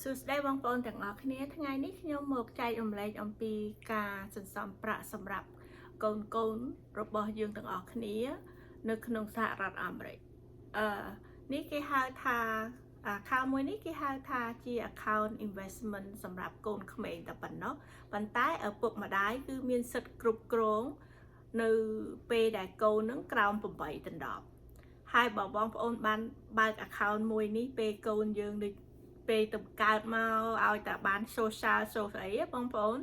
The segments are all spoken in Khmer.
សួស្តីបងប្អូនទាំងអស់គ្នាថ្ងៃនេះខ្ញុំមកចែករំលែកអំពីការសន្សំប្រាក់សម្រាប់កូនរបស់យើងទាំងអស់គ្នានៅក្នុងសហរដ្ឋអាមេរិកនេះគេហៅថា account មួយនេះគេហៅថាជា account investment សម្រាប់កូនក្មេងតែប៉ុណ្ណោះប៉ុន្តែឪពុកម្ដាយគឺមានសិទ្ធិគ្រប់គ្រងនៅពេលដែលកូននឹងក្រោម8ដណ្ដប់ហើយបើបងប្អូនបានបើក account មួយនេះពេលកូនយើងដូចពេលទៅកើតមកឲ្យតែបាន social អីបងប្អូន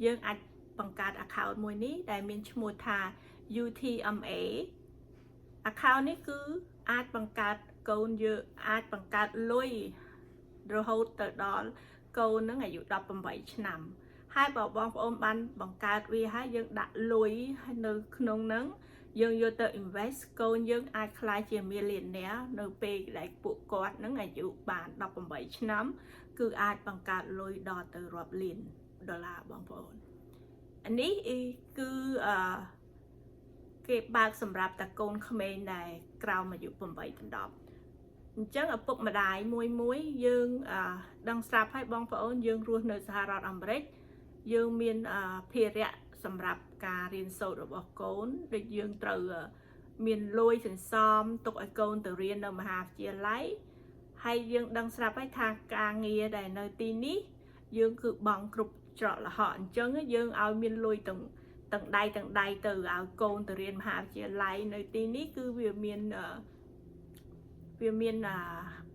យើងអាចបង្កើត account មួយនេះដែលមានឈ្មោះថា UTMA account នេះគឺអាចបង្កើតកូនយើងអាចបង្កើតលុយរហូតទៅដល់កូននឹងអាយុ18ឆ្នាំហើយបើបងប្អូនបានបង្កើតវាហើយយើងដាក់លុយនៅក្នុងហ្នឹងយើងយកទៅ invest កូនយើងអាចក្លាយជា millionaire នៅពេលដែលពួកគាត់នឹងអាយុបាន18ឆ្នាំគឺអាចបង្កើតលុយដល់ទៅរាប់លានដុល្លារបងប្អូនអានេះគឺគេបើកសម្រាប់តែកូនក្មេងដែលក្រោមអាយុ8ដណ្ដប់អញ្ចឹងឪពុកម្ដាយមួយយើងដឹងស្រាប់ហើយបងប្អូនយើងរស់នៅសហរដ្ឋអាមេរិកយើងមានភារៈសម្រាប់ការរៀនសូត្ររបស់កូនដូចយើងត្រូវមានលុយសន្សំទុកឲ្យកូនទៅរៀននៅមហាវិទ្យាល័យហើយយើងដឹងស្រាប់ហើយថាការងារដែលនៅទីនេះយើងគឺបង់គ្រប់ច្រកល្ហកអញ្ចឹងយើងឲ្យមានលុយទាំងដៃទៅឲ្យកូនទៅរៀនមហាវិទ្យាល័យនៅទីនេះគឺវាមាន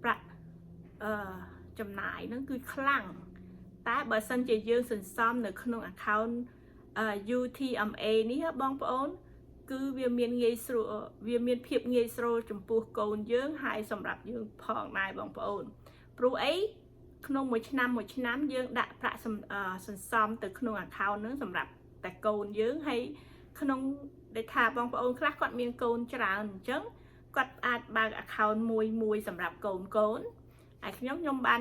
ប្រាក់ចំណាយហ្នឹងគឺខ្លាំងតែបើសិនជាយើងសន្សំនៅក្នុង account UTMA នេះបងប្អូនគឺវាមានងាយស្រួលវាមានភាពងាយស្រួលចំពោះកូនយើងហើយសម្រាប់យើងផងដែរបងប្អូនព្រោះអីក្នុងមួយឆ្នាំយើងដាក់ប្រាក់សន្សំទៅក្នុង account ហ្នឹងសម្រាប់តែកូនយើងហើយក្នុងដែលថាបងប្អូនខ្លះគាត់មានកូនច្រើនអញ្ចឹងគាត់អាចបើក account មួយសម្រាប់កូនហើយខ្ញុំបាន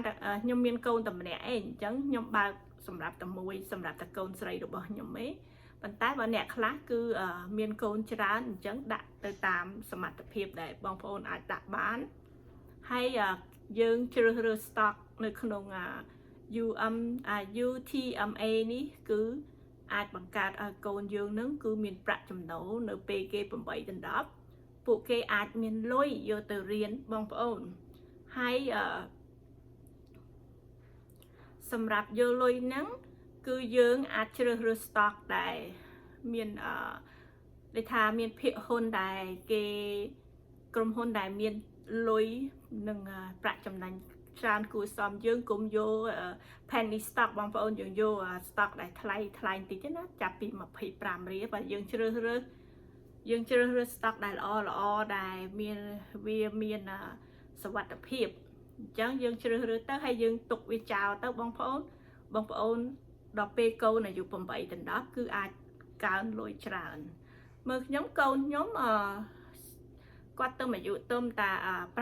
កូនតែម្នាក់ឯងអញ្ចឹងខ្ញុំបើកសម្រាប់តែមួយសម្រាប់តែកូនស្រីរបស់ខ្ញុំឯងប៉ុន្តែបើអ្នកខ្លះគឺមានកូនច្រើនអញ្ចឹងដាក់ទៅតាមសមត្ថភាពដែលបងប្អូនអាចដាក់បានហើយយើងជ្រើសរើស stock នៅក្នុងUTMA នេះគឺអាចបង្កើតឲ្យកូនយើងនឹងគឺមានប្រាក់ចំណូលនៅពេលគេ8ដណ្ដប់ពួកគេអាចមានលុយយកទៅរៀនបងប្អូនហើយសម្រាប់យកលុយហ្នឹងគឺយើងអាចជ្រើសរើស stock ដែលមានដូចថាមានភាគហ៊ុនដែលគេក្រុមហ៊ុនដែលមានលុយនិងប្រាក់ចំណេញច្រើនគួរសមយើងកុំយក penny stock បងប្អូនយើងយក stock ដែលថ្លៃតិចណាចាប់ពី25រៀលបើយើងជ្រើសរើស stock ដែលល្អដែលវាមានសុវត្ថិភាពអញ្ចឹងយើងជ្រើសរើសទៅហើយយើងទុកវាចោលទៅបងប្អូនដល់ពេលកូនអាយុ8ដណ្ដប់គឺអាចកើនលុយច្រើនមើលខ្ញុំកូនខ្ញុំគាត់ទៅអាយុតែ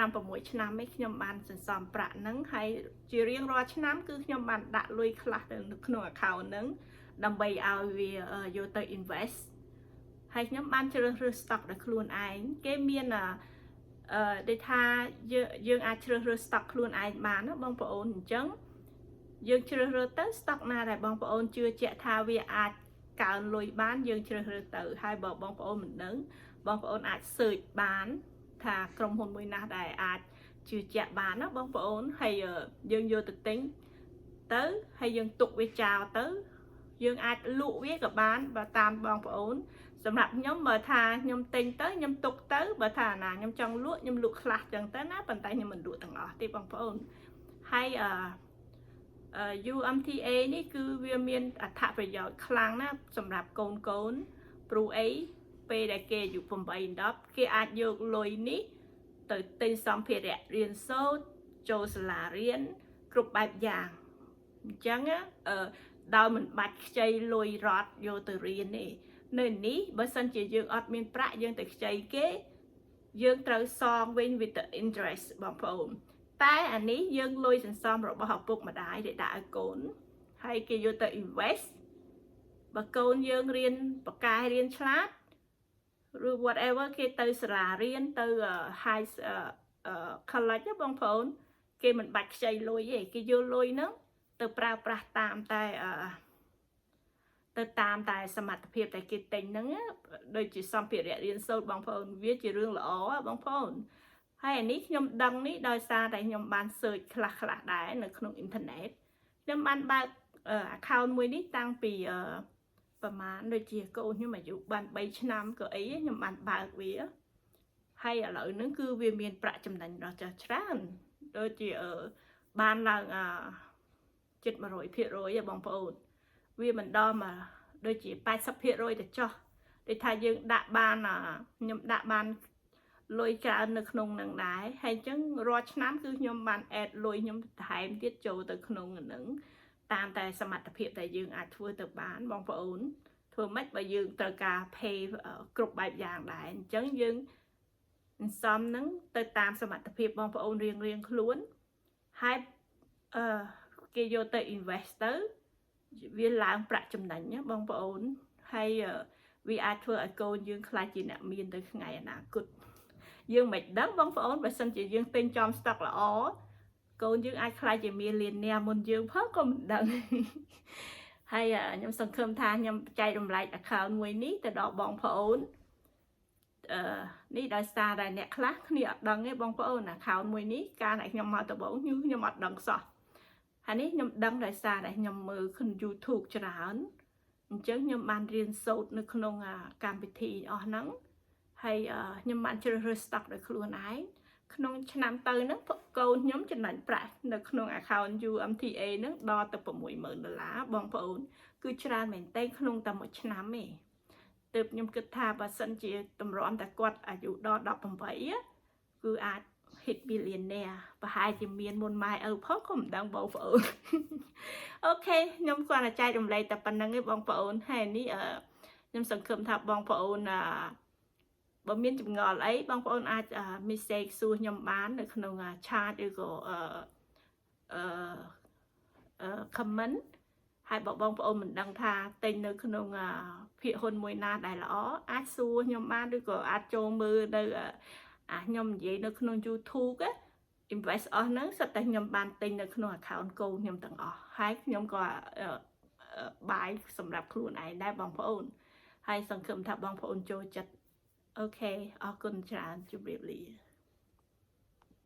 5-6ឆ្នាំឯងខ្ញុំបានសន្សំប្រាក់ហ្នឹងហើយជារៀងរាល់ឆ្នាំគឺខ្ញុំបានដាក់លុយខ្លះទៅក្នុង account ហ្នឹងដើម្បីឲ្យវាយកទៅ invest ហើយខ្ញុំបានជ្រើសរើស stock ដោយខ្លួនឯងគេមានដូចថាយើងអាចជ្រើសរើស stock ខ្លួនឯងបានណាបងប្អូនអញ្ចឹងយើងជ្រើសរើសទៅ stock ណាដែលបងប្អូនជឿជាក់ថាវាអាចកើនលុយបានយើងជ្រើសរើសទៅហើយបើបងប្អូនមិនដឹងបងប្អូនអាច search បានថាក្រុមហ៊ុនមួយណាដែលអាចជឿជាក់បានណាបងប្អូនហើយយើងយកទៅទិញទៅហើយយើងទុកវាចោលទៅយើងអាចលក់វាក៏បានបើតាមបងប្អូនសម្រាប់ខ្ញុំបើថាខ្ញុំទិញទៅខ្ញុំទុកទៅបើថាណាខ្ញុំចង់លក់ខ្ញុំលក់ខ្លះចឹងទៅណាប៉ុន្តែខ្ញុំមិនលក់ទាំងអស់ទេបងប្អូនហើយUMTA នេះគឺវាមានអត្ថប្រយោជន៍ខ្លាំងណាស់សម្រាប់កូនព្រោះអីពេលដែលគេអាយុ8-10គេអាចយកលុយនេះទៅទិញសម្ភារៈរៀនសូត្រចូលសាលារៀនគ្រប់បែបយ៉ាងអញ្ចឹងដោយមិនបាច់ខ្ចីលុយរត់យកទៅរៀនទេនៅនេះបើសិនជាយើងអត់មានប្រាក់យើងទៅខ្ចីគេយើងត្រូវសងវិញ with the interest បងប្អូនតែអានេះយើងលុយសន្សំរបស់ឪពុកម្ដាយដែលដាក់ឲ្យកូនហើយគេយកទៅ invest បើកូនយើងរៀនបកែរៀនឆ្លាតឬ whatever គេទៅសាលារៀនទៅ high college បងប្អូន គេមិនបាច់ខ្ចីលុយទេគេយកលុយហ្នឹងទៅប្រើប្រាស់តាមតែទៅតាមតែសមត្ថភាពតែគេទិញហ្នឹងដូចជាសម្ភារៈរៀនសូត្របងប្អូនវាជារឿងល្អបងប្អូនហើយអានេះខ្ញុំដឹងនេះដោយសារតែខ្ញុំបាន search ខ្លះដែរនៅក្នុងអ៊ីនធឺណិតខ្ញុំបានបើក account មួយនេះតាំងពីប្រហែលដូចជាកូនខ្ញុំអាយុបាន3ឆ្នាំក៏អីខ្ញុំបានបើកវាហើយឥឡូវហ្នឹងគឺវាមានប្រាក់ចំណេញដ៏ច្រើនដូចជាបានឡើងជិត 100% បងប្អូនវាមិនដល់មកដូចជា 80% ទៅចុះដូចថាយើងដាក់បានខ្ញុំដាក់បានលុយច្រើននៅក្នុងនឹងដែរហើយអញ្ចឹងរាល់ឆ្នាំគឺខ្ញុំបាន add លុយខ្ញុំបន្ថែមទៀតចូលទៅក្នុងនឹងតាមតែសមត្ថភាពដែលយើងអាចធ្វើទៅបានបងប្អូនធ្វើម៉េចបើយើងត្រូវការ pay គ្រប់បែបយ៉ាងដែរអញ្ចឹងយើងសំនឹងទៅតាមសមត្ថភាពបងប្អូនរៀងខ្លួនហើយគេយកទៅ invest ទៅវាឡើងប្រាក់ចំណេញណាបងប្អូនហើយវាអាចធ្វើឲ្យកូនយើងខ្លាចជាអ្នកមានទៅថ្ងៃអនាគតយើងមិនដឹងបងប្អូនបើសិនជាយើងទិញចំ stock ល្អកូនយើងអាចខ្លាចជាមានលាននាមុនយើងផងក៏មិនដឹងហើយខ្ញុំសង្ឃឹមថាខ្ញុំចែករំលែក account មួយនេះទៅដល់បងប្អូននេះដោយសារតែអ្នកខ្លះគ្នាអត់ដឹងទេបងប្អូន account មួយនេះកាលតែខ្ញុំមកដំបូងខ្ញុំអត់ដឹងសោះហើយនេះខ្ញុំដឹងដោយសារតែខ្ញុំមើលក្នុង YouTube ច្រើនអញ្ចឹងខ្ញុំបានរៀនសូត្រនៅក្នុងកម្មវិធីអស់ហ្នឹងហើយខ្ញុំបានជ្រើសរើស stock ដោយខ្លួនឯងក្នុងឆ្នាំទៅហ្នឹងកូនខ្ញុំចំណេញប្រាក់នៅក្នុង account UMTA ហ្នឹងដល់ទៅ$60000បងប្អូនគឺច្រើនមែនទែនក្នុងតែមួយឆ្នាំទេទើបខ្ញុំគិតថាបើសិនជាតម្រាំតែគាត់អាយុដល់18គឺអាច hit billionaire ប្រហែលជាមានមុនម៉ែឪផងក៏មិនដឹងបងប្អូនអូខេខ្ញុំគ្រាន់តែចែករំលែកតែប៉ុណ្្នឹងឯងបងប្អូនហើយនេះខ្ញុំសង្ឃឹមថាបងប្អូនបើមានចម្ងល់អីបងប្អូនអាច message សួរខ្ញុំបាននៅក្នុង chat ឬក៏comment ហើយបើបងប្អូនមិនដឹងថាទិញនៅក្នុងភាគហ៊ុនមួយណាដែលល្អអាចសួរខ្ញុំបានឬក៏អាចចូលមើលនៅខ្ញុំនិយាយនៅក្នុង YouTube invest អស់ហ្នឹងសិតតែខ្ញុំបានទិញនៅក្នុង account កូនខ្ញុំទាំងអស់ហើយខ្ញុំក៏បាយសម្រាប់ខ្លួនឯងដែរបងប្អូនហើយសង្ឃឹមថាបងប្អូនចូលចិត្តអូខេអរគុណច្រើនជម្រាបលា